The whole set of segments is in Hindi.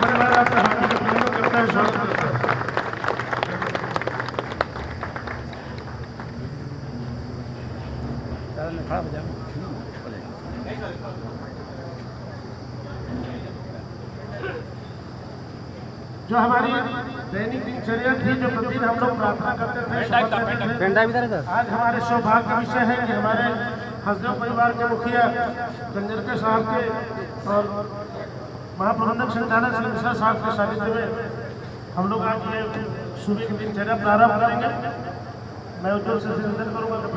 परिवार आपका हार्दिक अभिनंदन करता है, स्वागत करता है। जो हमारी दैनिक दिनचर्या थी, जो प्रतिदिन हम लोग प्रार्थना करते थे, आज हमारे सौभाग्य का विषय है कि हमारे हसदेव परिवार के मुखिया गंजरकर साहब के और महाप्रबंधक संचालक श्री मिश्रा साहब के सानिध्य में हम लोग आज ये सुबह की दिनचर्या प्रारंभ करेंगे। मैं उद्योग से निवेदन करूँगा कि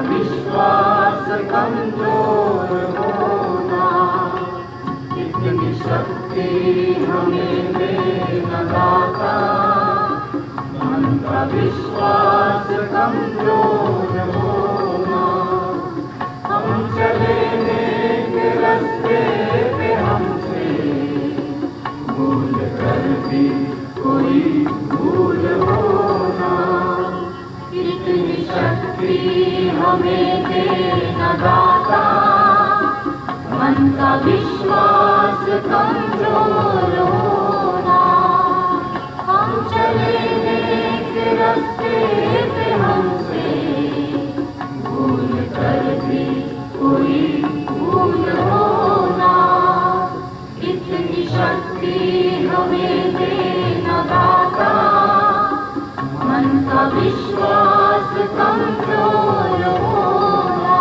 विश्वास कमजोर होना, इतनी शक्ति हमें देना दाता। मन का विश्वास कमजोर होना, हम चले नेक रास्ते पे हमसे भूल कर भी कोई भूल होना, इतनी शक्ति हमें देना दाता। मन का विश्वास कमजोर होना, हम चले नेक रास्ते पे हमसे भूल कर भी कोई भूल होना, इतनी शक्ति हमें देना दाता। मन का विश्वास कमजोर होना।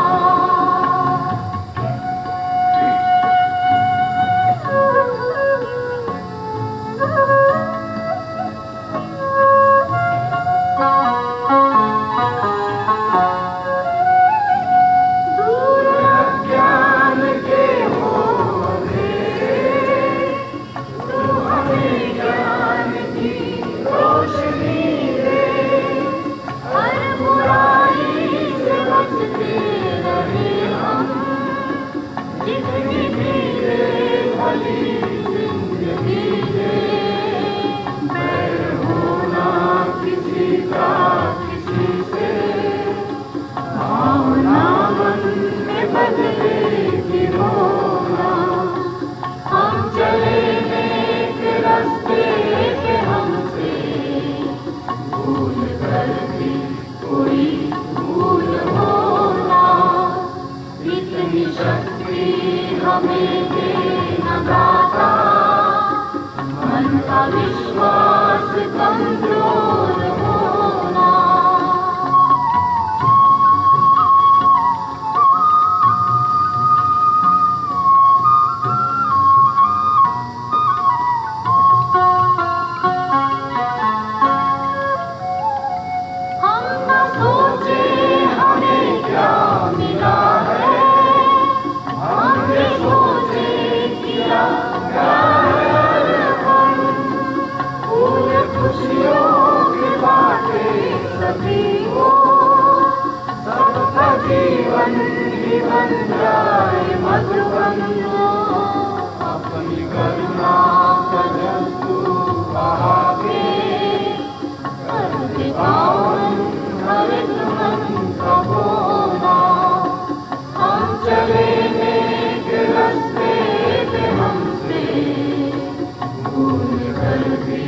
दूर अज्ञान के होने, तू हमें ज्ञान की रोशनी दे। हर बुराई से बचते रहे हम, जितनी भी भली जिंदगी दे। बैर होना किसी का किसी से, भावना मन में बदलेगी रोना। हम चले नेक रास्ते पे हमसे भूल कर भी कोई भूल होना, इतनी शक्ति हमें देना दाता। मन का विश्वास कमजोर होना। हम न सोचे हमें क्या मिला है, हमने सोचे किया क्या है अर्पण। फूल खुशियों के बाटे सभी को, सबका जीवन ही बन जाए मधुबन। अपनी करुणा कर तू बहावे, कर पावन हरित मन का होना। हम चले नेक रास्ते पे हमसे भूल कर भी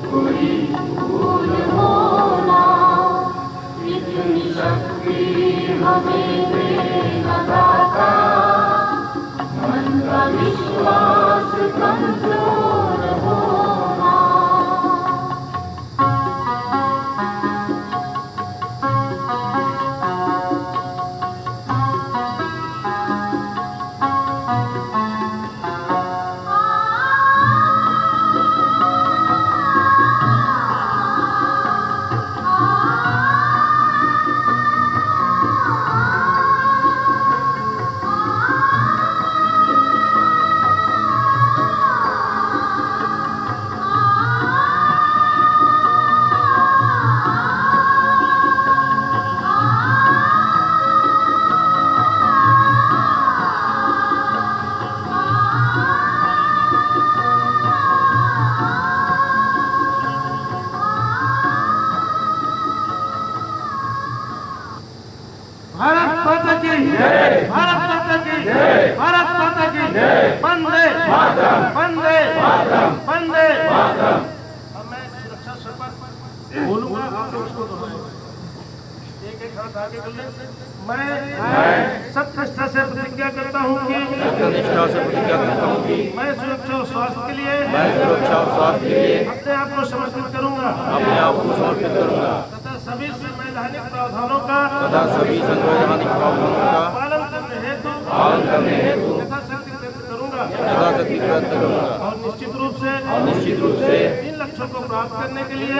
कोई भूल होना, इतनी शक्ति हमें देना दाता। मन का विश्वास कम हाथ आगे कर लें। मैं सत्यनिष्ठा से प्रतिज्ञा करता हूँ कि मैं सुरक्षा और स्वास्थ्य के लिए अपने आप को समर्पित करूँगा तथा सभी संवैधानिक प्रावधानों का पालन करने हेतु यथाशक्ति प्रयत्न करूँगा और निश्चित रूप से इन लक्ष्यों को प्राप्त करने के लिए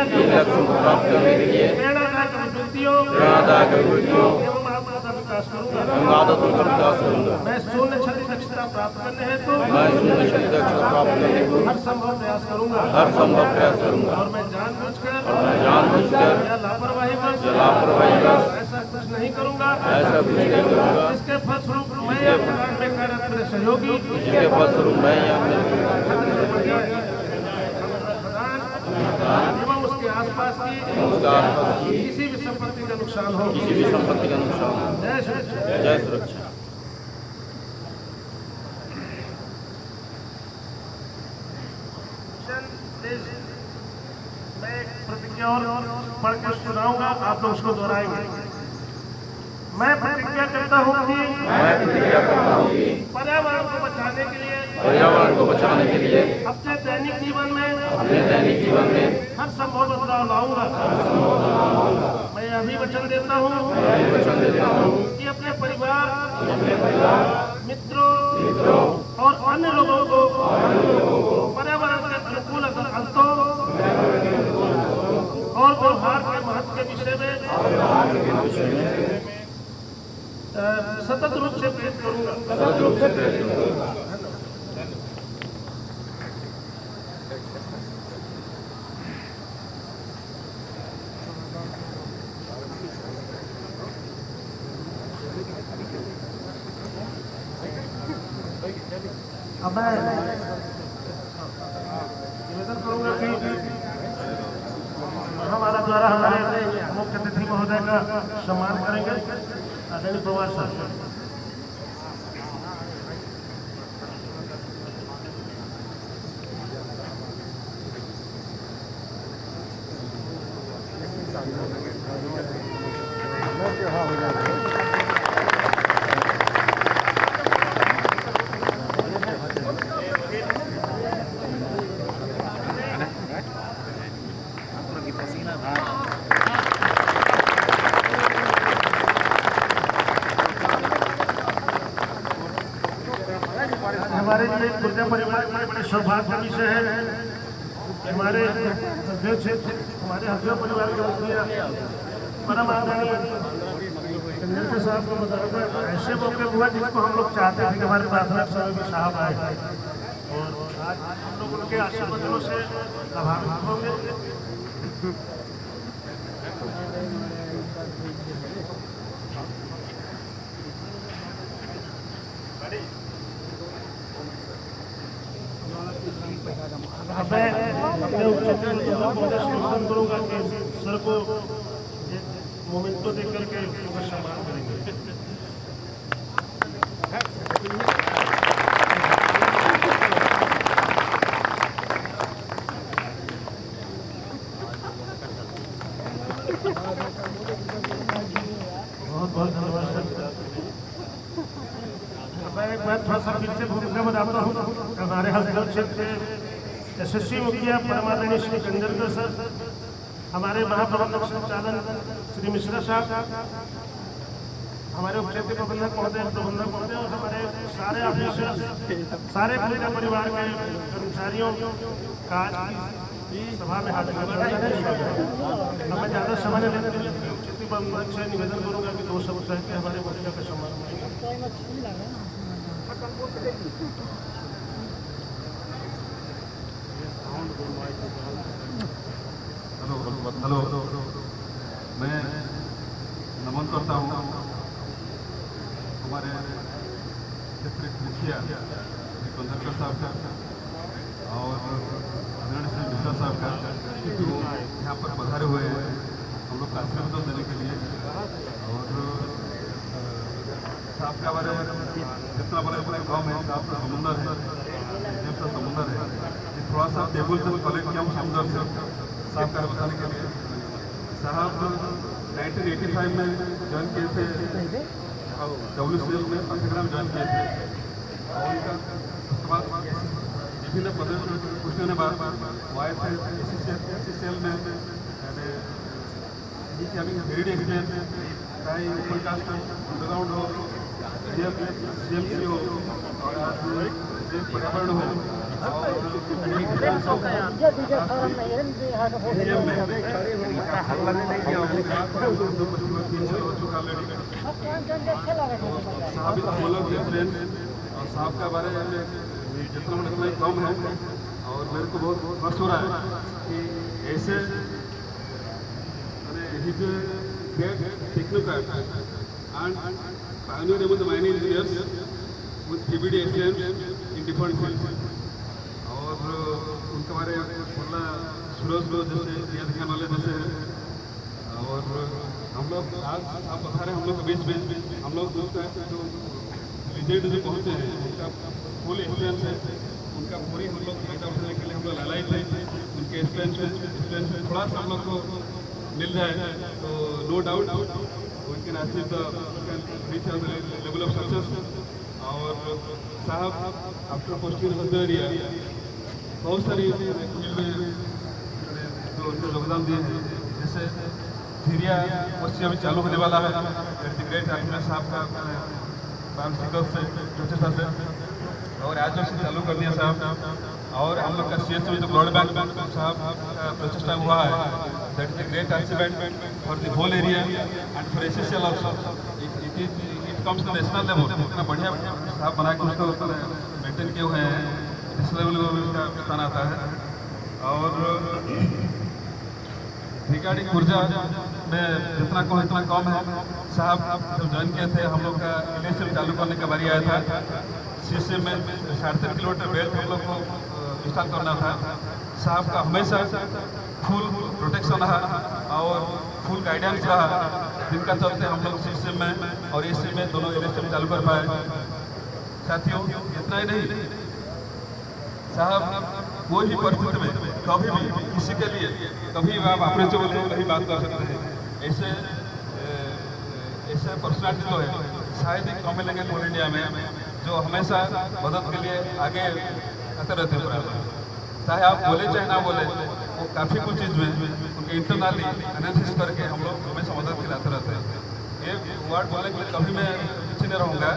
प्रेरणादायक अभिवृत्तियों एवं आत्मकथा विकास करूँगा। मैं शून्य क्षति दक्षता प्राप्त करने हेतु हर संभव प्रयास करूँगा और मैं जानबूझकर या लापरवाही ऐसा कुछ नहीं करूँगा इसके फलस्वरूप मैं या प्रधान में कार्यरत मेरे सहयोगी एवं उसके आसपास की किसी भी संपत्ति का नुकसान हो। जय सुरक्षा। मैं एक प्रतिज्ञा और पढ़ कर सुनाऊंगा, आप लोग उसको दोहराएंगे। मैं प्रतिज्ञा करता हूँ कि पर्यावरण को बचाने के लिए अपने दैनिक जीवन में हर संभव बदलाव लाऊंगा। मैं यह भी वचन देता हूँ कि अपने परिवार, मित्रों और अन्य लोगों को पर्यावरण के अनुकूल अर्थों और व्यवहार के महत्व के विषय में सतत रूप से प्रेरित करूंगा। अब मैं निवेदन करूंगा कि हमारा द्वारा हमारे मुख्य अतिथि महोदय का सम्मान करेंगे आदरणीय पवार साहब। हमारे लिए गुर्जर परिवार में बड़े सौभाग्य का विषय है। हमारे अध्यक्ष हमारे हजरा परिवार के मुखिया परम आदरणीय चंद्रशेखर साहब को बताऊंगा ऐसे मौके हुआ जिसको हम लोग चाहते थे कि हमारे प्राथमिक सहयोगी साहब आए और आज हम लोग उनके आशीर्वादों से लाभान्वित होंगे। मैं अपने निवेदन करूंगा कि सर को मोमेंटो देख करके उनका सम्मान करेंगे। बहुत बहुत धन्यवाद सर। मैं एक बार थोड़ा सा फिर से भूमिका बताता हूँ। हमारे हल्दर क्षेत्र के यशस्वी मुखिया परमादरणीय श्री चंद्रशेखर सर, हमारे महाप्रबंधक संचालन श्री मिश्रा साहब, हमारे उपक्षेत्र प्रबंधक महोदय और हमारे सारे ऑफिसर्स, सारे गुर्जर परिवार के कर्मचारियों का सभा में हाजिर करना। मैं ज़्यादा समय नहीं लेने उपक्षेत्र प्रबंधक से निवेदन करूँगा कि 2 शब्द कह के हमारे मुखिया का सम्मान करेंगे। हेलो, मैं नमन करता हूँ हमारे क्षेत्र मुखिया श्री चंद्रशेखर साहब का और आदरणीय श्री मिश्रा साहब का, जो यहाँ पर पधारे हुए हैं हम लोग का आशीर्वाद देने के लिए। और साहब के बारे में जितना बड़े बड़े गाँव में आपका समुंदर है, समुंदर है, थोड़ा सा टेबल से कलेक्ट किया समुंदर से साहब का बताने के लिए। साहब 1985 में ज्वाइन किए थे WCL में पाठ्यक्रम ज्वाइन किए थे और उनका विभिन्न पोस्टों ने बाद वो आए थे SCCL में having a very experience चाहे पॉडकास्ट अंडरग्राउंड हो CMC हो और आज पर्यावरण हो साहब का बारे में जितना उतना कम है और मेरे को बहुत हर्ष हो रहा है कि ऐसे technocrat and pioneer among the mining engineers with PhD excellence in different fields. और उनके बारे में बोलना सूरज लो जैसे दिया दिखाने वाले जैसे हैं और हम लोग आज आप बता रहे हैं हम लोग के बीच में हम लोग जो रिजल्ट जो पहुँचे हैं उनका फुल एक्सपीरियंस है उनका पूरी हम लोग फायदा उठाने के लिए हम लोग लालायित थे उनके एक्सपीरियंस में थोड़ा सा हम लोग को मिल जाए तो no doubt we can achieve the reach the level of success और साहब आफ्टर पोस्टिंग एरिया बहुत सारी फील्ड में जो उनको योगदान दिए हैं जैसे सीरिया पश्चिम अभी चालू होने वाला है ग्रेट आर्मी साहब का बायोसिकल से स्वच्छता से और आज से चालू कर दिया साहब और हम लोग का CH में जो ब्लड बैंक साहब का प्रचेष्टा हुआ है that is a great achievement for the whole area and for SCCL also it comes to national level इतना बढ़िया साहब बना के उसको मेंटेन किए हुए हैं नेशनल लेवल में उसका स्थान आता है और रिगार्डिंग ऊर्जा में जितना कम इतना कम है साहब जब ज्वाइन किए थे हम लोग का इलेक्शन चालू करने का बारी आया था CC में 3.5 किलोमीटर बेल्ट हम लोग को इंस्टॉल करना था साहब का हमेशा फुल प्रोटेक्शन रहा और फुल गाइडेंस रहा जिनका चलते हम लोग CC में और AC में दोनों इलेक्शन चालू कर पाए साथियों इतना ही नहीं साहब कोई भी परिस्थिति में कभी भी किसी के लिए कभी आप अपने से बोले वही बात कर सकते हैं ऐसे पर्सनालिटी जो है शायद ही कम मिलेंगे ऑल इंडिया में जो हमेशा मदद के लिए आगे आते रहते हैं चाहे आप बोले चाहे ना बोले वो काफ़ी कुछ चीज़ में उनके इंटरनली एनालिसिस करके हम लोग हमेशा मदद के लिए आते रहते हैं ये वर्ड बोलने के लिए कभी मैं पीछे नहीं रहूँगा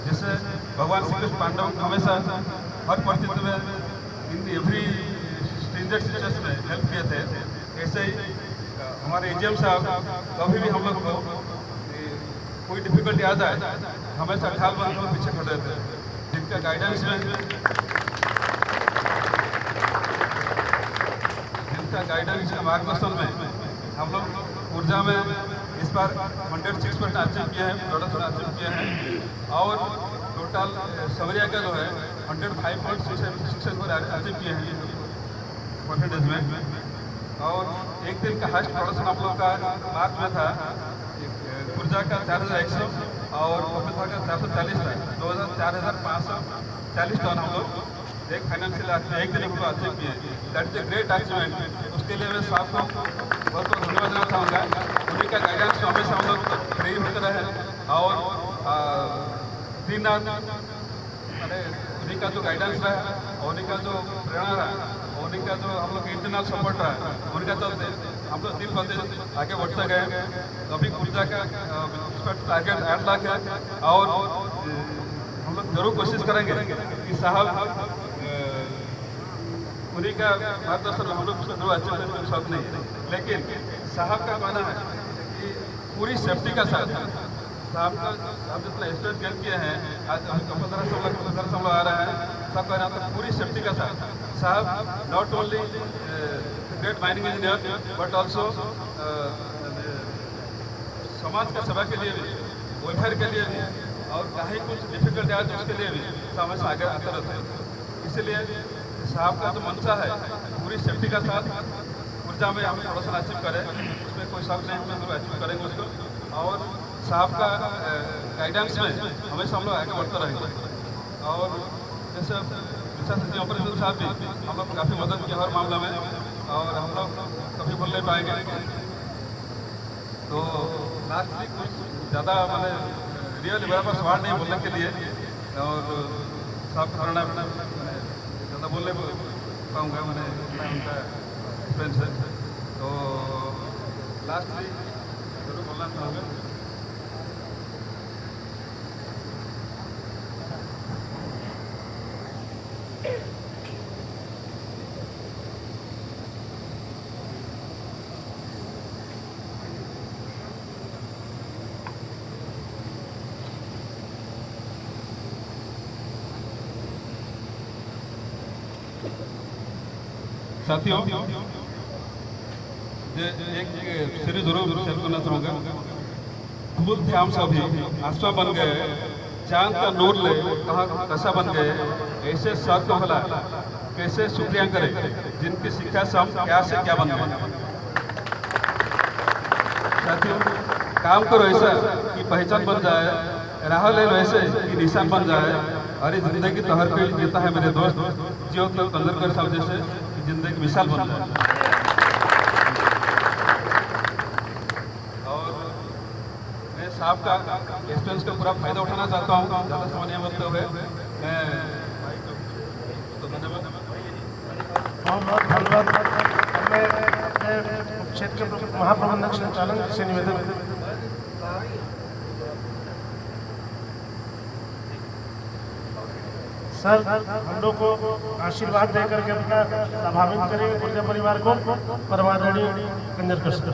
जैसे भगवान श्री कृष्ण पांडव हमेशा हर परिस्थिति में इन एवरी स्ट्रेंजर सिचुएशन में हेल्प किए थे ऐसे ही हमारे AGM साहब कभी भी हम लोग को कोई डिफिकल्टी आ जाए हमेशा ख्याल बन लोग पीछे खड़े रहते हैं जिनका गाइडेंस में मार्गदर्शन में हम लोग ऊर्जा में इस बार 106% अचीव किए हैं प्रोडक्शन अचीव किए हैं और टोटल सवरिया का जो है 105.6 अचीव किए हैं परसेंटेज में और एक दिन का हाईएस्ट प्रोडक्शन हम लोग का मार्च में था ऊर्जा का 4100 और पपीता का 440 था 4,540 टन हम लोग एक फाइनेंशियल एक दिन हम लोग अचीव किए that is a great achievement उसके लिए मैं साहब को बहुत बहुत धन्यवाद देना चाहूँगा उन्हीं का गाइडेंस हमेशा हम लोग प्रेरित होते रहे और दिन रात उन्हीं का जो गाइडेंस रहा और उन्हीं का जो प्रेरणा रहा उन्हीं का जो हम लोग इंटरनल सपोर्ट रहा उनका चलते हम लोग दिन भर आगे बढ़ते गए अभी ऊर्जा का टारगेट 8 लाख है और हम लोग जरूर कोशिश करेंगे कि साहब उन्हीं का मार्गदर्शन हम लोग उसका जरूर अच्छे से शर्त नहीं लेकिन साहब का मानना है कि पूरी सेफ्टी का साथ साहब जितना स्टेट गेन किए हैं आज 1500 आ रहा है सब कहना तो पूरी सेफ्टी का साथ साहब not only great mining engineer but also समाज का सेवा के लिए भी वेलफेयर के लिए भी और कहीं कुछ डिफिकल्टी आए तो उसके लिए भी हमेशा आगे आते रहते हैं इसलिए साहब का जो मंशा है पूरी सेफ्टी का साथ ऊर्जा में हम प्रोडक्शन अचीव करें उसमें कोई शक नहीं हम लोग अचीव करेंगे उसको और साहब का गाइडेंस में हमेशा हम लोग आगे बढ़ते रहेंगे और जैसे ऑपरेशन साहब भी हम लोग काफ़ी मदद किया हर मामला में और हम लोग कभी बोल नहीं पाएंगे तो लास्टली कुछ ज़्यादा मैंने रियली मेरे पास सवाल नहीं बोलने के लिए और साफ करना मैंने ज़्यादा बोलने पाऊँगा मैंने उनका एक्सपीरियंस है तो लास्टली जरूर बोलना चाहूँगा। साथियों एक सीरीज जरूर शेयर करना चाहूँगा। खुद थे हम सभी आसमा बन गए, चांद का नूर ले कहाँ कैसा बन गए, ऐसे सर को भला कैसे शुक्रिया करे जिनकी शिक्षा से हम क्या से क्या बन गए। साथियों काम करो ऐसा कि पहचान बन जाए, राह ले लो ऐसे कि निशान बन जाए। अरे जिंदगी तो हर कोई जीता है मेरे दोस्त, जियो तो कंदरकर साहब जैसे जिंदगी मिसाल बन जाए। और मैं साहब का एक्सपीरियंस का पूरा फायदा उठाना चाहता हूँ, ज़्यादा समय नहीं बोलते हुए मैं तो धन्यवाद। बहुत धन्यवाद। मैं क्षेत्र के महाप्रबंधक संचालन से निवेदन सर हम लोग को आशीर्वाद देकर के अपना लाभान्वित करेंगे गुर्जर परिवार को। परमादरणीय कंजरकर सर।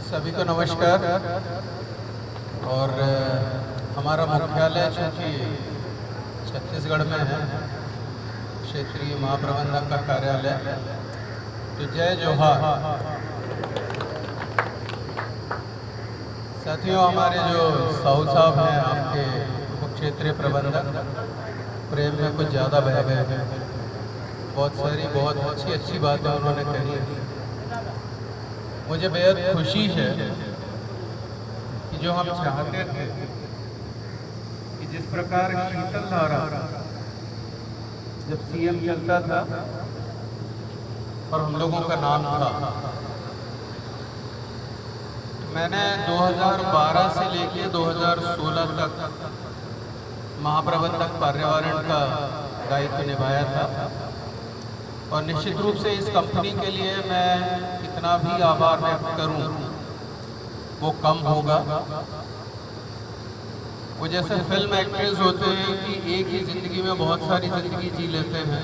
सभी को नमस्कार। और हमारा मुख्यालय चूँकि छत्तीसगढ़ में है, क्षेत्रीय महाप्रबंधक का कार्यालय, तो जय जोहार। साथियों हमारे जो साहू साहब हैं आपके उप क्षेत्रीय प्रबंधक, प्रेम में कुछ ज़्यादा बह गए हैं। बहुत सारी बहुत अच्छी बातें उन्होंने कही। मुझे बेहद खुशी है कि जो हम चाहते थे कि जिस प्रकार शीतल धारा जब सीएम चलता था और हम लोगों का नाम था, मैंने 2012 से लेके 2016 तक महाप्रबंधक पर्यावरण का दायित्व निभाया था। और निश्चित रूप से इस कंपनी के लिए मैं कितना भी आभार व्यक्त करूं वो कम होगा। वो जैसे फिल्म एक्ट्रेस होते हैं कि एक ही ज़िंदगी में बहुत सारी ज़िंदगी जी लेते हैं।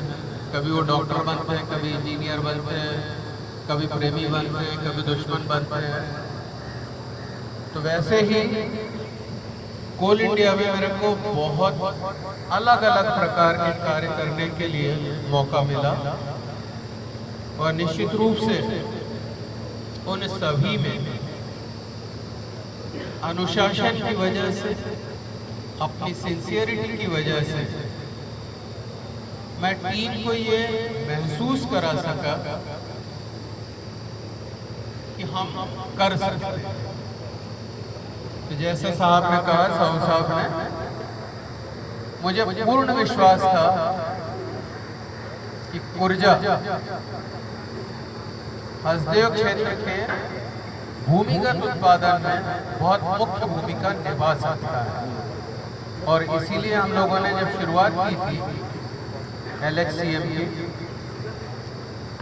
कभी वो डॉक्टर बनते हैं, कभी इंजीनियर बनते हैं, कभी प्रेमी बनते हैं, कभी दुश्मन बनते हैं। तो वैसे ही कोल इंडिया में मेरे को बहुत अलग अलग प्रकार के कार्य करने के लिए मौका मिला। और निश्चित रूप से उन सभी में अनुशासन की वजह से, अपनी सिंसियरिटी की वजह से मैं टीम को ये महसूस करा सका कि हम कर सकते हैं। तो जैसे साहब ने कहा, साहू साहब ने, मुझे पूर्ण विश्वास था कि कुर्जा हसदेव क्षेत्र के भूमिगत उत्पादन में बहुत मुख्य भूमिका निभा सकता है। और इसीलिए हम लोगों ने जब शुरुआत की थी LHCM की,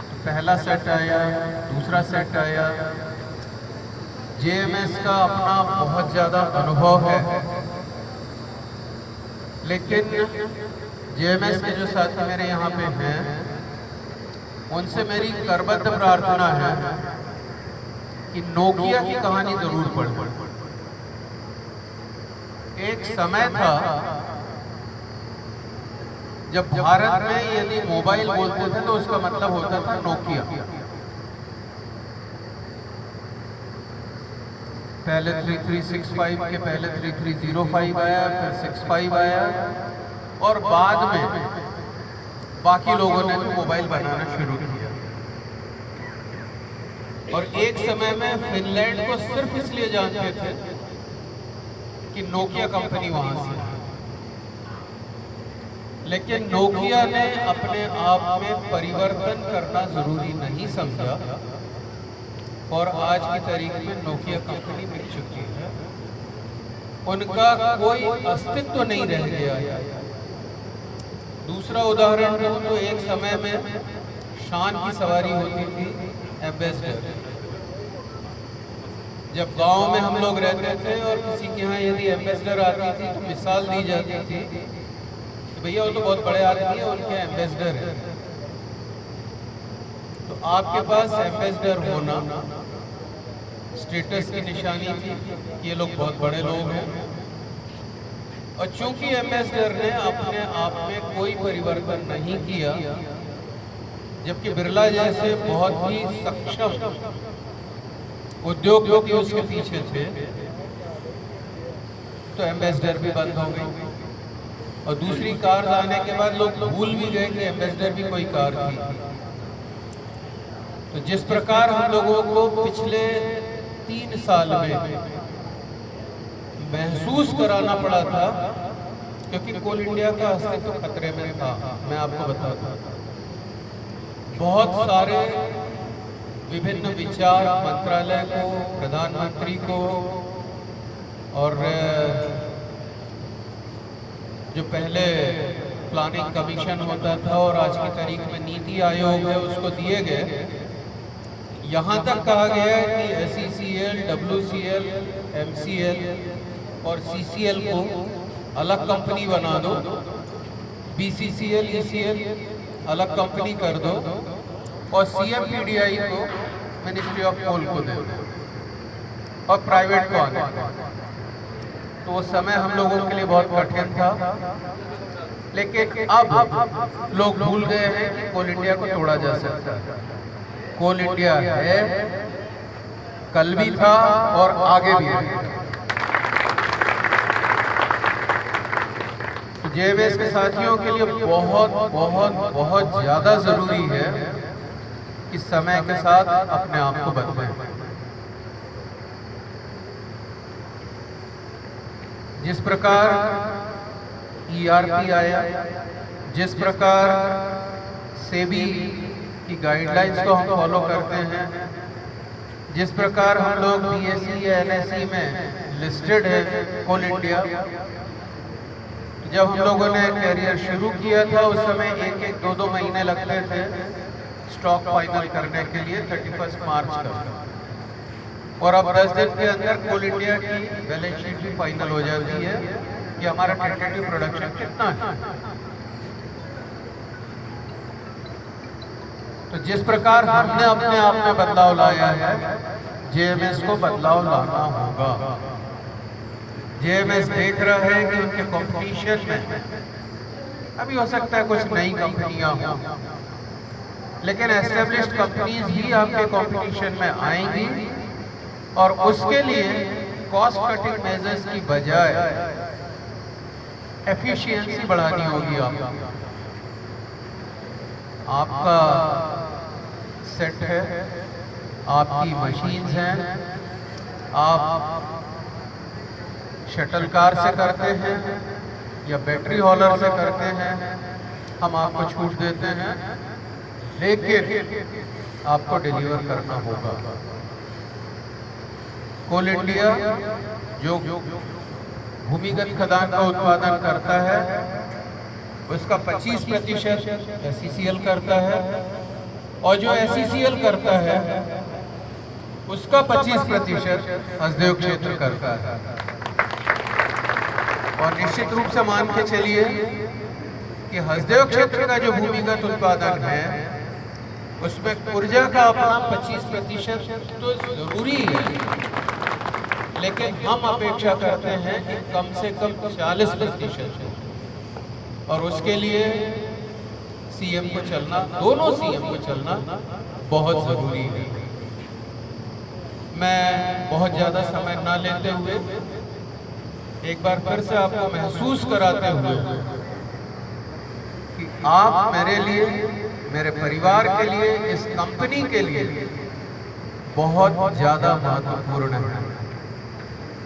तो पहला सेट आया, दूसरा सेट आया। JMS का अपना बहुत ज़्यादा अनुभव है, लेकिन JMS के जो साथी मेरे यहाँ पे हैं, उनसे मेरी करबद्ध प्रार्थना है कि नोकिया की कहानी जरूर पढ़ें। एक समय था जब भारत में यदि मोबाइल बोलते थे तो उसका मतलब होता था नोकिया। पहले 3365 के पहले 3305 आया, फिर 65 आया, और बाद में बाकी लोगों ने भी मोबाइल बनाना शुरू किया। और एक समय में फिनलैंड को सिर्फ इसलिए जानते थे कि नोकिया कंपनी वहां से। लेकिन नोकिया ने अपने आप में परिवर्तन करना जरूरी नहीं समझा और आज की तारीख में नोकिया कंपनी बिक चुकी है। उनका कोई अस्तित्व नहीं रह गया। दूसरा उदाहरण दूं तो एक समय में शान की सवारी होती थी एम्बेसडर। जब गांव में हम लोग रहते थे और किसी के यहाँ यदि एम्बेसडर आती थी तो मिसाल दी जाती थी कि भैया वो तो बहुत बड़े आदमी है, उनके एम्बेसडर है। तो आपके पास एम्बेसडर होना स्टेटस की निशानी थी कि ये लोग बहुत बड़े लोग हैं। और चूंकि एम्बेसडर ने अपने आप में कोई परिवर्तन नहीं किया, जबकि बिरला जैसे बहुत ही सक्षम उद्योगपति उसके पीछे थे, तो एम्बेसडर भी बंद हो गई। और दूसरी कार आने के बाद लोग भूल भी गए कि एम्बेसडर भी कोई कार थी। तो जिस प्रकार हम लोगों को पिछले 3 साल में महसूस कराना पड़ा था, क्योंकि कोल इंडिया का अस्तित्व खतरे में था। मैं आपको बताता हूं, बहुत सारे विभिन्न विचार मंत्रालय को, प्रधानमंत्री को और जो पहले प्लानिंग कमीशन होता था और आज की तारीख में नीति आयोग है उसको दिए गए। यहाँ तक कहा गया है कि SECL, WCL, MCL और CCL को अलग कंपनी बना दो, BCCL, ECL अलग कंपनी कर दो और CMPDI को मिनिस्ट्री ऑफ कोल को दे दो और प्राइवेट को आने दो। तो वो समय हम लोगों के लिए बहुत कठिन था, लेकिन अब लोग भूल गए हैं कि कोल इंडिया को तोड़ा जा सकता है। कोल इंडिया है, कल भी था और आगे भी रहेगा। JMS के साथियों के लिए बहुत बहुत बहुत ज्यादा जरूरी है कि समय के साथ अपने आप को बदलें। जिस प्रकार ERP आया, जिस प्रकार सेबी की गाइडलाइंस को हम फॉलो करते हैं, जिस प्रकार हम लोग BSE या NSE में लिस्टेड है कोल इंडिया। जब हम लोगों ने कैरियर शुरू किया था उस समय 1-1, 2-2 महीने लगते थे स्टॉक फाइनल करने के लिए 31 मार्च तक, और अब 10 दिन के अंदर कोल इंडिया की बैलेंस शीट भी फाइनल हो जाती है कि हमारा टेंटेटिव प्रोडक्शन कितना है। तो जिस प्रकार हमने अपने आप में बदलाव लाया है, JMS को बदलाव लाना होगा। JMS देख रहा है कि उनके कंपटीशन में अभी हो सकता है कुछ नई कंपनियां हों, लेकिन एस्टेब्लिश्ड कंपनीज भी आपके कंपटीशन में आएंगी और उसके लिए कॉस्ट कटिंग मेजर्स की बजाय एफिशिएंसी बढ़ानी होगी। आपका सेट है, आपकी मशीन्स हैं, आप शटल कार से करते हैं या बैटरी हॉलर से करते हैं, हम आपको छूट देते हैं, लेकिन आपको डिलीवर करना होगा। कोल इंडिया जो भूमिगत खदान का उत्पादन करता है उसका 25% SECL करता है, और जो SECL करता है उसका 25% हसदेव क्षेत्र करता है। और निश्चित रूप से मान के चलिए कि हसदेव क्षेत्र का जो भूमिगत उत्पादन है उसमें ऊर्जा का अपना 25% तो जरूरी है, लेकिन हम अपेक्षा करते हैं कि कम से कम 40%, और उसके लिए CM को चलना, दोनों CM को चलना बहुत जरूरी है। मैं बहुत ज्यादा समय ना लेते हुए एक बार फिर से आपको महसूस कराते हुए कि आप मेरे लिए, मेरे परिवार के लिए, इस कंपनी के लिए बहुत ज्यादा महत्वपूर्ण है,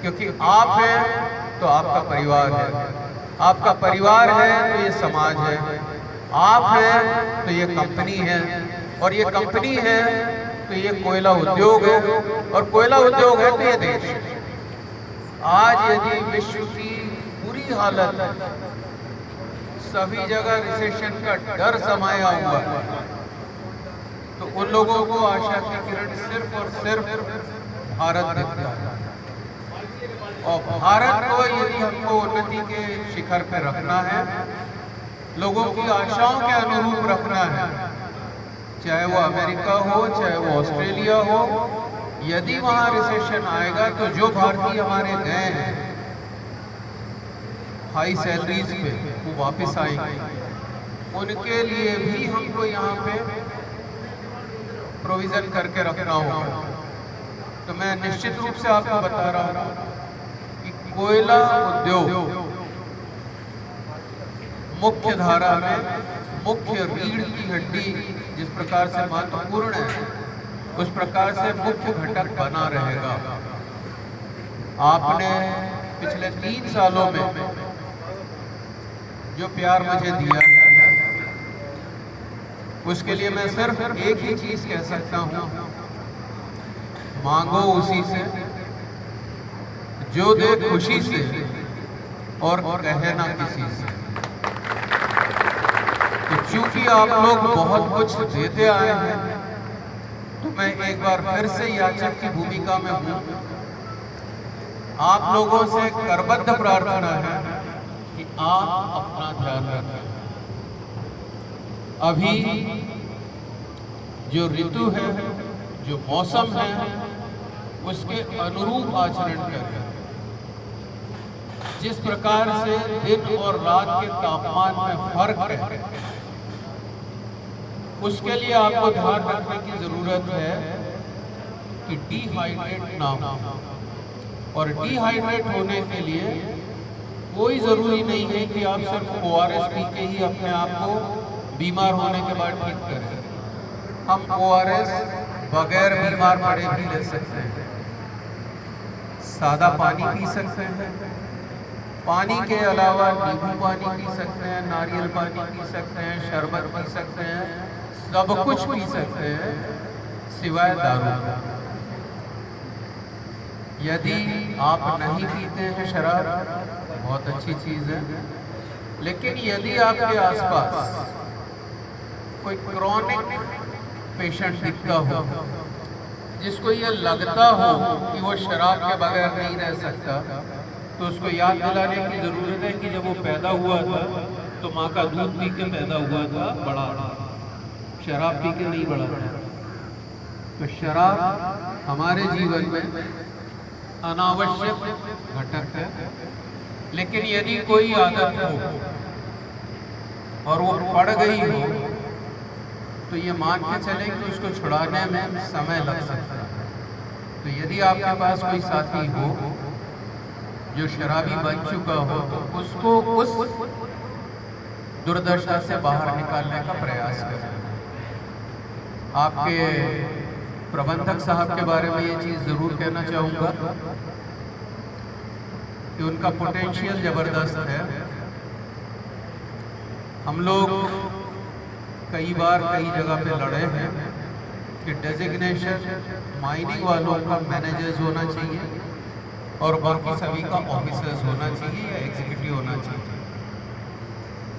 क्योंकि आप हैं तो आपका परिवार है, आपका परिवार है तो ये समाज है, आप हैं तो ये कंपनी है, और ये कंपनी है तो ये कोयला उद्योग है, और कोयला उद्योग है तो ये देश है। आज यदि विश्व की बुरी हालत है, सभी जगह रिसेशन का डर समाया हुआ है, तो उन लोगों को आशा की किरण सिर्फ और सिर्फ भारत दिखता है। और भारत को यदि हमको उन्नति के शिखर पर रखना है, लोगों की आशाओं के अनुरूप रखना है, चाहे वो अमेरिका हो, चाहे वो ऑस्ट्रेलिया हो, यदि वहां रिसेशन आएगा तो जो भारतीय हमारे गए हैं हाई सैलरीज पे, वो वापस आएंगे। उनके लिए भी हमको यहाँ पे प्रोविजन करके रखना होगा। तो मैं निश्चित रूप से आपको बता रहा हूँ कि कोयला उद्योग मुख्य धारा में मुख्य रीढ़ की हड्डी जिस प्रकार से महत्वपूर्ण है, उस प्रकार से मुख्य घटक बना रहेगा। आपने पिछले 3 सालों में जो प्यार मुझे दिया है, उसके लिए मैं सिर्फ एक ही चीज कह सकता हूं, मांगो उसी से जो दे खुशी से और कहे ना किसी से। तो चूंकि आप लोग बहुत कुछ देते आए हैं, तो मैं एक बार फिर से याचक की भूमिका में हूं। आप लोगों से करबद्ध प्रार्थना है कि आप अपना ध्यान रखें। अभी जो ऋतु है, जो मौसम है, उसके अनुरूप आचरण करें। जिस प्रकार से दिन और रात के तापमान में फर्क है, उसके लिए आपको ध्यान रखने की जरूरत है कि डिहाइड्रेट ना हो। और डिहाइड्रेट होने के लिए कोई जरूरी नहीं है कि आप सिर्फ ORS पी के ही अपने आप को बीमार होने के बाद ठीक करें। हम ORS बगैर बीमार पड़े भी ले सकते हैं। सादा पानी पी सकते हैं, पानी के अलावा नींबू पानी पी सकते हैं, नारियल पानी पी सकते हैं, शरबत पी सकते हैं, सब कुछ पी सकते हैं सिवाय दारू का। यदि आप नहीं पीते हैं शराब, बहुत अच्छी चीज है, लेकिन यदि आपके आसपास कोई क्रॉनिक पेशेंट दिखता हो, जिसको ये लगता हो कि वो शराब के बगैर नहीं रह सकता, तो उसको याद दिलाने की जरूरत है कि जब वो पैदा हुआ था तो माँ का दूध पी के पैदा हुआ था, बड़ा, शराब पी के नहीं बढ़ा। तो शराब हमारे जीवन में अनावश्यक घटक है, लेकिन यदि कोई आदत हो और वो पड़ गई हो, तो ये मान के चले कि उसको छुड़ाने में समय लग सकता है। तो यदि आपके पास कोई साथी हो जो शराबी बन चुका हो, तो उसको उस दुर्दशा से बाहर निकालने का प्रयास करें। आपके प्रबंधक साहब के बारे में ये चीज़ ज़रूर कहना चाहूँगा कि उनका पोटेंशियल ज़बरदस्त है। हम लोग कई बार कई जगह पे लड़े हैं कि डेजिग्नेशन माइनिंग वालों का मैनेजर्स होना चाहिए और बाकी सभी का ऑफिसर्स होना चाहिए या एग्जीक्यूटिव होना चाहिए।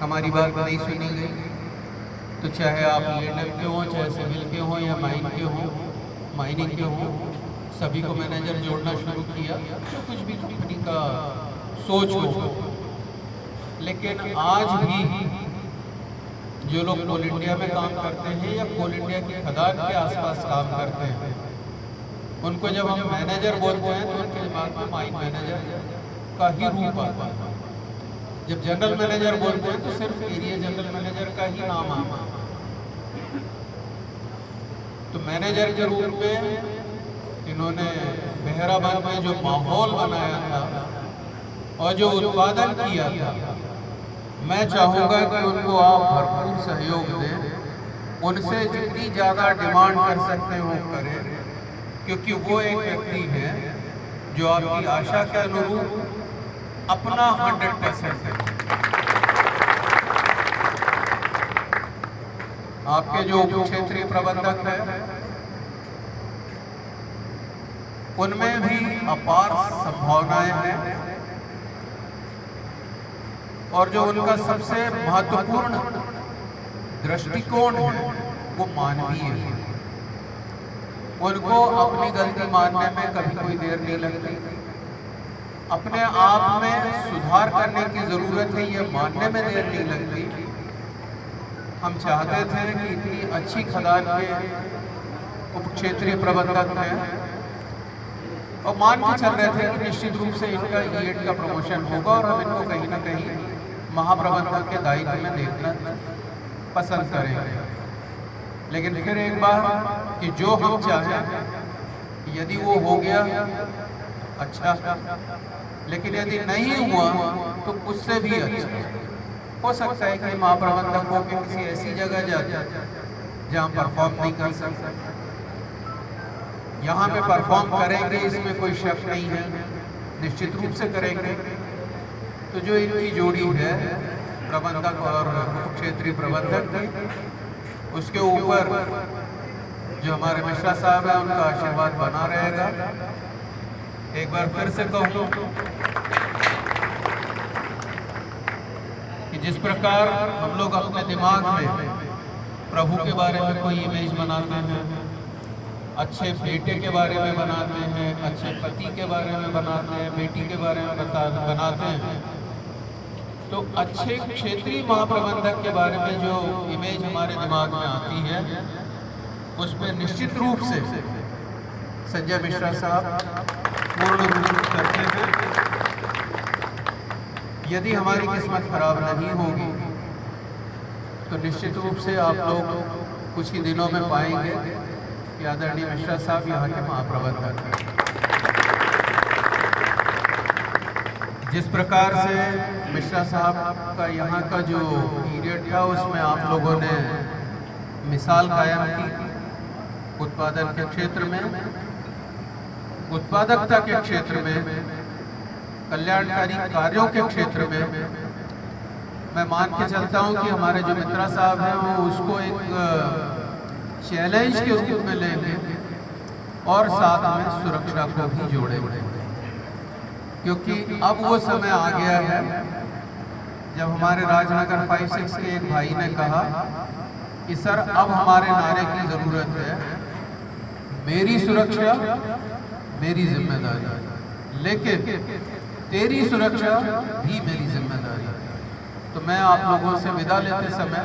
हमारी बात नहीं सुनी गई। तो चाहे आप एयरटेल के हों, चाहे सिविल के हों या माइनिंग के हों, सभी को मैनेजर जोड़ना शुरू किया, तो कुछ भी कंपनी का सोच हो। लेकिन आज भी जो लोग कोल इंडिया में काम करते हैं या कोल इंडिया की खदान के आसपास काम करते हैं, उनको जब हम मैनेजर बोलते हैं तो उनके दिमाग में माइन मैनेजर का ही रूप आता है। जब जनरल मैनेजर बोलते हैं तो सिर्फ एरिया जनरल मैनेजर का ही नाम आता है। तो मैनेजर के रूप में इन्होंने मेहराबाद में जो माहौल बनाया था और जो उत्पादन किया था, मैं चाहूँगा कि उनको आप भरपूर सहयोग दें। उनसे जितनी ज़्यादा डिमांड कर सकते हो करें, क्योंकि वो एक व्यक्ति है जो आपकी आशा के अनुरूप अपना 100% है। आपके जो उप क्षेत्रीय प्रबंधक हैं उनमें भी अपार संभावनाएं हैं और जो उनका सबसे महत्वपूर्ण दृष्टिकोण है वो मानवीय है। उनको अपनी गलती मानने में कभी कोई देर नहीं लगती। अपने आप में सुधार करने की जरूरत है ये मानने में देर नहीं लगती। हम चाहते थे कि इतनी अच्छी खदान के उप क्षेत्रीय प्रबंधक हैं और मान के चल रहे थे कि निश्चित रूप से इनका ईएड का प्रमोशन होगा और हम इनको कहीं ना कहीं महाप्रबंधक के दायित्व में देखना पसंद करेंगे। लेकिन फिर एक बार कि जो हम चाहें यदि वो हो गया अच्छा, लेकिन यदि नहीं हुआ तो उससे भी अच्छा। हो सकता है कि महाप्रबंधक होकर किसी ऐसी जगह जाते जहाँ परफॉर्म नहीं कर सकते, यहाँ पे परफॉर्म करेंगे इसमें कोई शक नहीं है, निश्चित रूप से करेंगे। तो जो इनकी जोड़ी है प्रबंधक और उप क्षेत्रीय प्रबंधक की, उसके ऊपर जो हमारे मिश्रा साहब हैं उनका आशीर्वाद बना रहेगा। एक बार फिर से कहूँ कि जिस प्रकार हम लोग अपने दिमाग में प्रभु के बारे में कोई इमेज बनाते हैं, अच्छे बेटे के बारे में बनाते हैं, अच्छे पति के बारे में बनाते हैं, बेटी के बारे में बनाते हैं, तो अच्छे क्षेत्रीय महाप्रबंधक के बारे में जो इमेज हमारे दिमाग में आती है उस पर निश्चित रूप से संजय मिश्रा साहब पूर्ण रूप करते हैं। यदि हमारी किस्मत खराब नहीं होगी तो निश्चित रूप से आप लोग कुछ ही दिनों में पाएंगे कि आदरणीय मिश्रा साहब यहाँ के महाप्रबंधक हैं। जिस प्रकार से मिश्रा साहब का यहाँ का जो पीरियड था उसमें आप लोगों ने मिसाल कायम की उत्पादन के क्षेत्र में, उत्पादकता के क्षेत्र में, कल्याणकारी कार्यों के क्षेत्र में। मैं मान के चलता हूँ कि हमारे जो मित्रा साहब हैं वो उसको एक चैलेंज के रूप में लेंगे और साथ में सुरक्षा को भी जोड़ेंगे, क्योंकि अब वो समय आ गया है जब हमारे राजनगर 5-6 के एक भाई ने कहा कि सर अब हमारे नारे की जरूरत है, मेरी सुरक्षा मेरी जिम्मेदारी, लेकिन तेरी सुरक्षा भी मेरी जिम्मेदारी। तो मैं आप लोगों से विदा लेते समय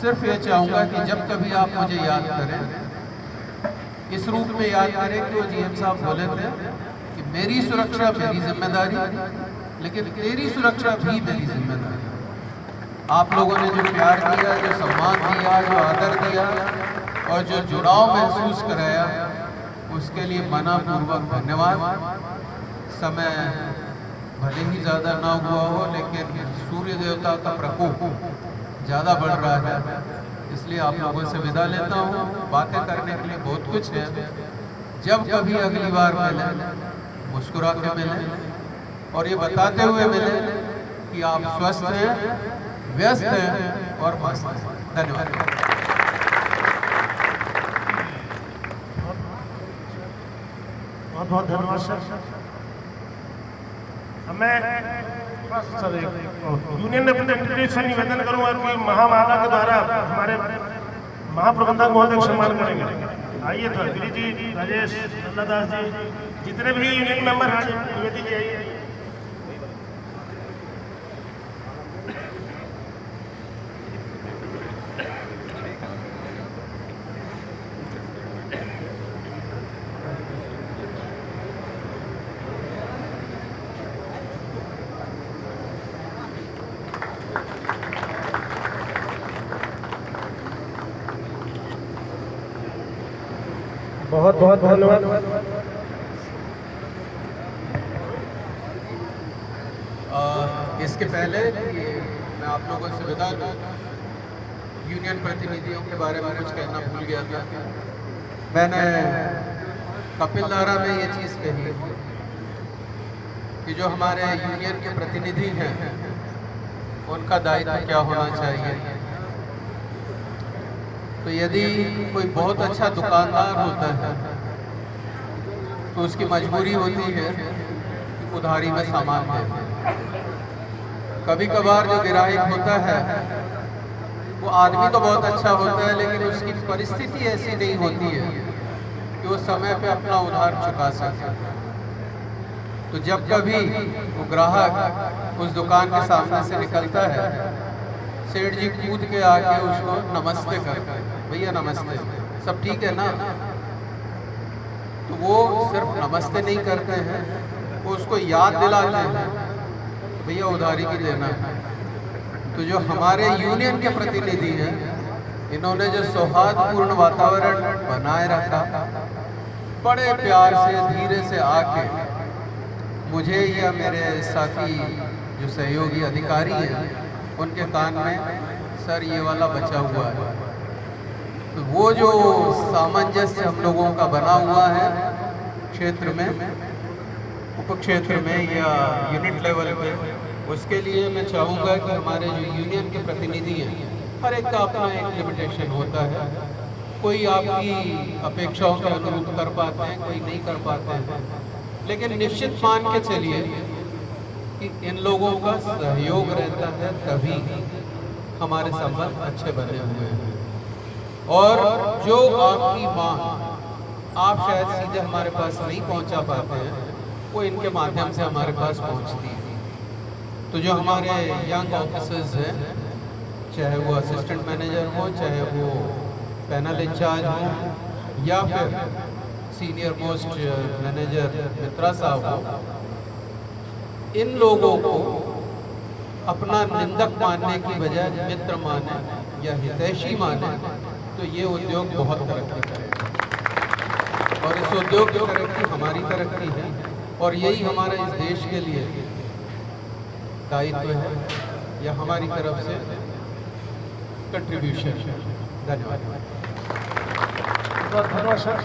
सिर्फ ये चाहूँगा कि जब कभी आप मुझे याद करें इस रूप में याद करें कि वो जीएम साहब बोले थे कि मेरी सुरक्षा मेरी जिम्मेदारी, लेकिन तेरी सुरक्षा भी मेरी जिम्मेदारी। आप लोगों ने जो प्यार दिया, जो सम्मान दिया, जो आदर दिया और जो जुड़ाव महसूस कराया उसके लिए मनापूर्वक धन्यवाद। समय भले ही ज़्यादा ना हुआ हो लेकिन सूर्य देवता का प्रकोप ज़्यादा बढ़ रहा है, इसलिए आप लोगों से विदा लेता हूँ। बातें करने के लिए बहुत कुछ है, जब कभी अगली बार मिले मुस्कुरा के मिले और ये बताते हुए मिले कि आप स्वस्थ हैं, व्यस्त हैं और मस्त हैं। धन्यवाद। बहुत बहुत धन्यवाद सर। मैं सर यूनियन रिप्रेजेंटेटिव से निवेदन करूंगा कि महामाला के द्वारा हमारे महाप्रबंधक महोदय का सम्मान करेंगे। आइए तो गिरी जी, राजेश, दास जी, जितने भी यूनियन मेंबर हैं निवेदी जी आइए। बहुत बहुत धन्यवाद। इसके पहले कि मैं आप लोगों से विदा लूं, यूनियन प्रतिनिधियों के बारे में कुछ कहना भूल गया था। मैंने कपिल धारा में ये चीज़ कही कि जो हमारे यूनियन के प्रतिनिधि हैं उनका दायित्व क्या होना चाहिए। तो यदि कोई बहुत अच्छा दुकानदार होता है तो उसकी मजबूरी होती है कि उधारी में सामान दे। कभी कभार जो ग्राहक होता है वो आदमी तो बहुत अच्छा होता है, लेकिन उसकी परिस्थिति ऐसी नहीं होती है कि वो समय पे अपना उधार चुका सके। तो जब कभी वो ग्राहक उस दुकान के सामने से निकलता है, सेठ जी कूद के आके उसको नमस्ते करते हैं, भैया नमस्ते, सब ठीक है ना। तो वो सिर्फ नमस्ते नहीं करते हैं, वो उसको याद दिलाते हैं भैया उधारी भी देना है। तो जो हमारे यूनियन के प्रतिनिधि हैं, इन्होंने जो सौहार्दपूर्ण वातावरण बनाए रखा, बड़े प्यार से धीरे से आके मुझे या मेरे साथी जो सहयोगी अधिकारी हैं उनके कान में, सर ये वाला बचा हुआ है। तो वो जो सामंजस्य हम लोगों का बना हुआ है क्षेत्र में, उप क्षेत्र में या यूनिट लेवल पे, उसके लिए मैं चाहूँगा कि हमारे जो यूनियन के प्रतिनिधि हैं, हर एक का अपना एक लिमिटेशन होता है। कोई आपकी अपेक्षाओं के अनुरूप कर पाते हैं, कोई नहीं कर पाते हैं, लेकिन निश्चित मान के चलिए कि इन लोगों का सहयोग रहता है, तभी हमारे संबंध अच्छे बने हुए हैं। और जो आपकी मांग आप शायद सीधे हमारे पास नहीं पहुंचा पाते हैं, वो इनके माध्यम से हमारे पास पहुंचती है। तो जो हमारे यंग ऑफिसर्स हैं, चाहे वो असिस्टेंट मैनेजर हो, चाहे वो पैनल इंचार्ज हो, या फिर सीनियर मोस्ट मैनेजर मित्रा साहब हो, इन लोगों को अपना निंदक मानने की बजाय मित्र माने या हितैषी माने, तो ये उद्योग बहुत तरक्की करेगा। और इस उद्योग की तरक्की हमारी तरक्की है, और यही हमारा इस देश के लिए दायित्व है या हमारी तरफ से कंट्रीब्यूशन है। धन्यवाद। धन्यवाद सर।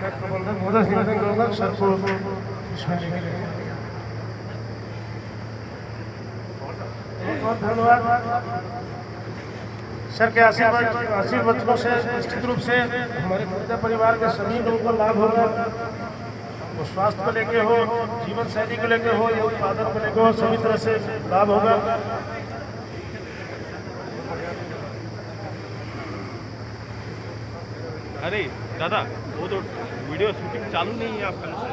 मैं प्रबंधक महोदय से निवेदन करूँगा सर को इसमें लेके जाएंगे। बहुत धन्यवाद सर के आशीर्वादों से निश्चित रूप से हमारे मुद्दा परिवार के सभी लोगों को लाभ होगा। वो स्वास्थ्य को लेके हो, जीवन शैली को लेके हो या उत्पादन को लेके हो, सभी तरह से लाभ होगा। अरे दादा, वो तो वीडियो शूटिंग चालू नहीं है आपका।